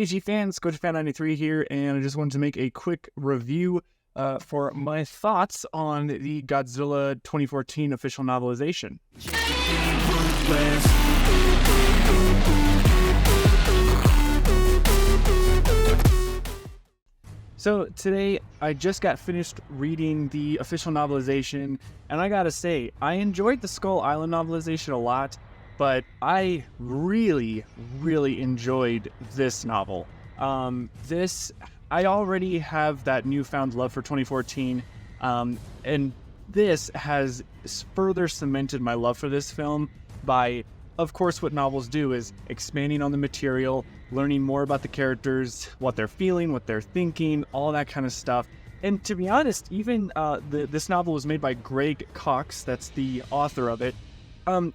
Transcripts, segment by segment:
Hey G fans, GojiFan93 here, and I just wanted to make a quick review for my thoughts on the Godzilla 2014 official novelization. So today I just got finished reading the official novelization, and I gotta say, I enjoyed the Skull Island novelization a lot, but I really enjoyed this novel. I already have that newfound love for 2014, and this has further cemented my love for this film by, of course, what novels do is expanding on the material, learning more about the characters, what they're feeling, what they're thinking, all that kind of stuff. And to be honest, even this novel was made by Greg Cox, that's the author of it.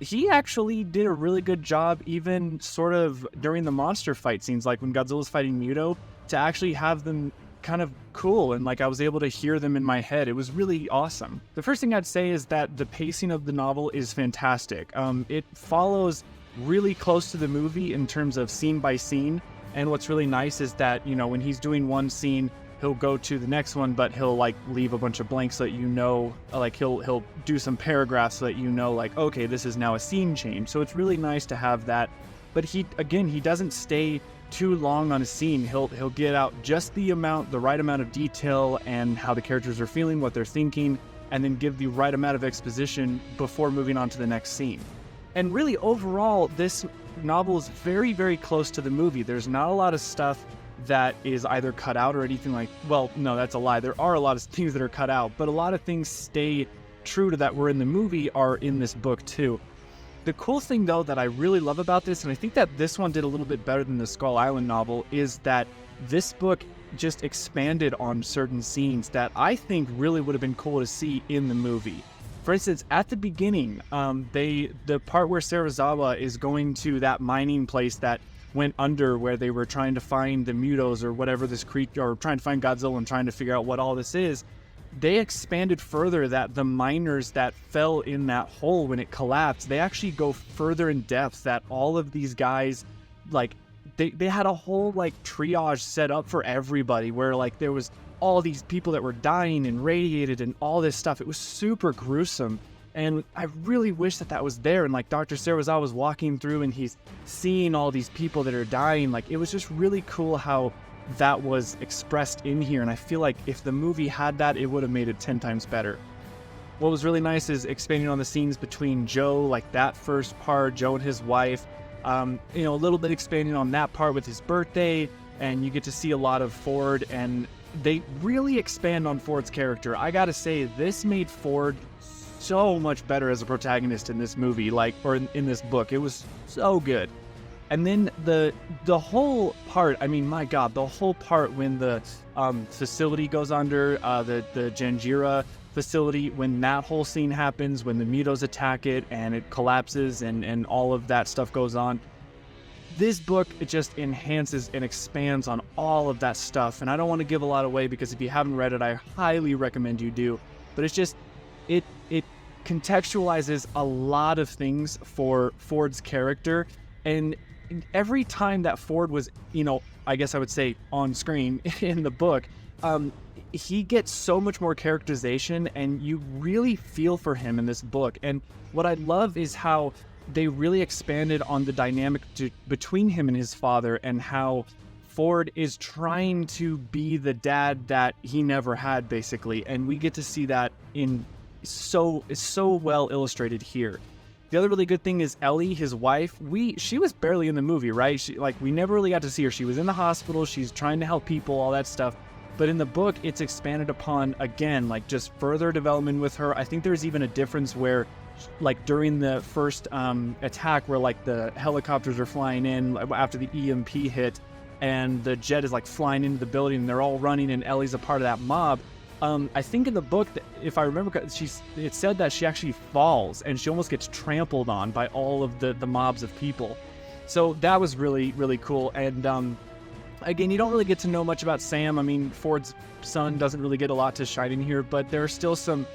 He actually did a really good job, even sort of during the monster fight scenes, like when Godzilla's fighting Muto, to actually have them kind of cool, and like I was able to hear them in my head. It was really awesome. The first thing I'd say is that the pacing of the novel is fantastic. It follows really close to the movie in terms of scene by scene, and what's really nice is that, you know, when he's doing one scene, he'll go to the next one, but he'll like leave a bunch of blanks so that you know, like he'll do some paragraphs so that you know, like, okay, this is now a scene change. So it's really nice to have that. But he doesn't stay too long on a scene. He'll get out just the right amount of detail and how the characters are feeling, what they're thinking, and then give the right amount of exposition before moving on to the next scene. And really, overall, this novel is very close to the movie. There's not a lot of stuff that is either cut out or anything like, well, no, that's a lie. There are a lot of things that are cut out, but a lot of things stay true to that were in the movie are in this book too. The cool thing though that I really love about this, and I think that this one did a little bit better than the Skull Island novel, is that this book just expanded on certain scenes that I think really would have been cool to see in the movie. For instance, at the beginning, the part where Serizawa is going to that mining place that went under, where they were trying to find the Mutos or whatever this creature, or trying to find Godzilla and trying to figure out what all this is, they expanded further that the miners that fell in that hole when it collapsed, they actually go further in depth, that all of these guys, like, they had a whole like triage set up for everybody, where like there was all these people that were dying and radiated and all this stuff. It was super gruesome. And I really wish that was there. And like Dr. Serizawa was walking through and he's seeing all these people that are dying. Like, it was just really cool how that was expressed in here. And I feel like if the movie had that, it would have made it 10 times better. What was really nice is expanding on the scenes between Joe, like that first part, Joe and his wife, you know, a little bit expanding on that part with his birthday. And you get to see a lot of Ford, and they really expand on Ford's character. I gotta say, this made Ford so much better as a protagonist in this movie, like, or in this book. It was so good. And then the whole part, I mean, my God, the whole part when the facility goes under, the Janjira facility, when that whole scene happens, when the Mutos attack it and it collapses and all of that stuff goes on. This book, it just enhances and expands on all of that stuff. And I don't want to give a lot away, because if you haven't read it, I highly recommend you do. But it's just, it contextualizes a lot of things for Ford's character. And every time that Ford was, you know, I guess I would say on screen in the book, he gets so much more characterization, and you really feel for him in this book. And what I love is how they really expanded on the dynamic between him and his father, and how Ford is trying to be the dad that he never had, basically. And we get to see that in so well illustrated here. The other really good thing is Ellie, his wife. She was barely in the movie, right? We never really got to see her. She was in the hospital. She's trying to help people, all that stuff. But in the book, it's expanded upon, again, like just further development with her. I think there's even a difference where, like during the first attack, where like the helicopters are flying in after the EMP hit, and the jet is like flying into the building, and they're all running, and Ellie's a part of that mob. I think in the book, if I remember, it said that she actually falls and she almost gets trampled on by all of the mobs of people. So that was really cool. And again, you don't really get to know much about Sam. I mean, Ford's son doesn't really get a lot to shine in here, but there are still some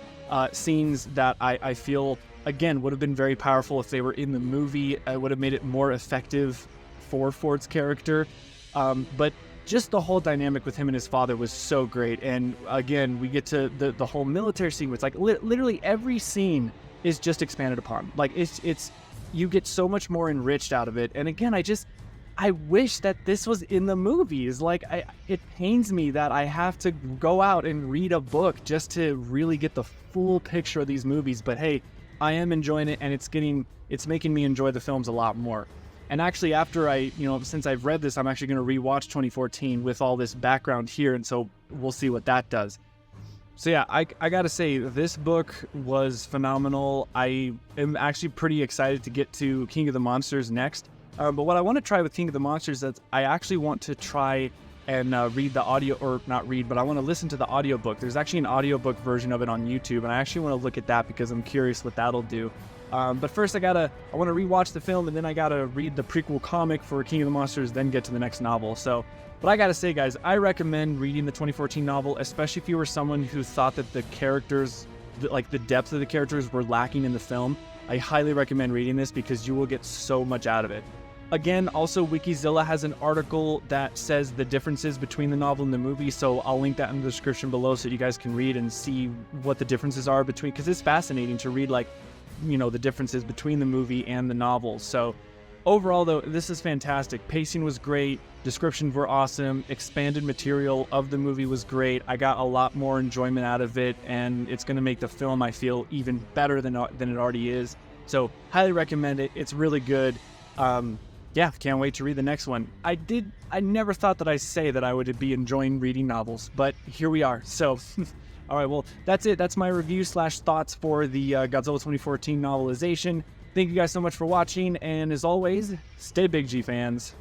scenes that I feel, again, would have been very powerful if they were in the movie. It would have made it more effective for Ford's character. But just the whole dynamic with him and his father was so great. And again, we get to the whole military sequence. Like literally every scene is just expanded upon. Like it's you get so much more enriched out of it. And again, I wish that this was in the movies. Like it pains me that I have to go out and read a book just to really get the full picture of these movies. But hey, I am enjoying it, and it's making me enjoy the films a lot more. And actually, after since I've read this, I'm actually going to rewatch 2014 with all this background here, and so we'll see what that does. So yeah, I gotta say, this book was phenomenal. I am actually pretty excited to get to King of the Monsters next. But what I want to try with King of the Monsters is I actually want to try and read the audio, or not read, but I want to listen to the audiobook. There's actually an audiobook version of it on YouTube, and I actually want to look at that because I'm curious what that'll do. But first I want to rewatch the film, and then I gotta read the prequel comic for King of the Monsters, then get to the next novel. So, but I gotta say, guys, I recommend reading the 2014 novel, especially if you were someone who thought that the characters, like the depth of the characters, were lacking in the film. I highly recommend reading this because you will get so much out of it. Again, also Wikizilla has an article that says the differences between the novel and the movie, so I'll link that in the description below so you guys can read and see what the differences are between, because it's fascinating to read, like, the differences between the movie and the novel. So overall, though, this is fantastic. Pacing was great, descriptions were awesome, expanded material of the movie was great. I got a lot more enjoyment out of it, and it's going to make the film, I feel, even better than it already is. So highly recommend it. It's really good. Yeah, can't wait to read the next one. I never thought that I'd say that I would be enjoying reading novels, but here we are. So, all right, well, that's it. That's my review / thoughts for the Godzilla 2014 novelization. Thank you guys so much for watching, and as always, stay big, G fans.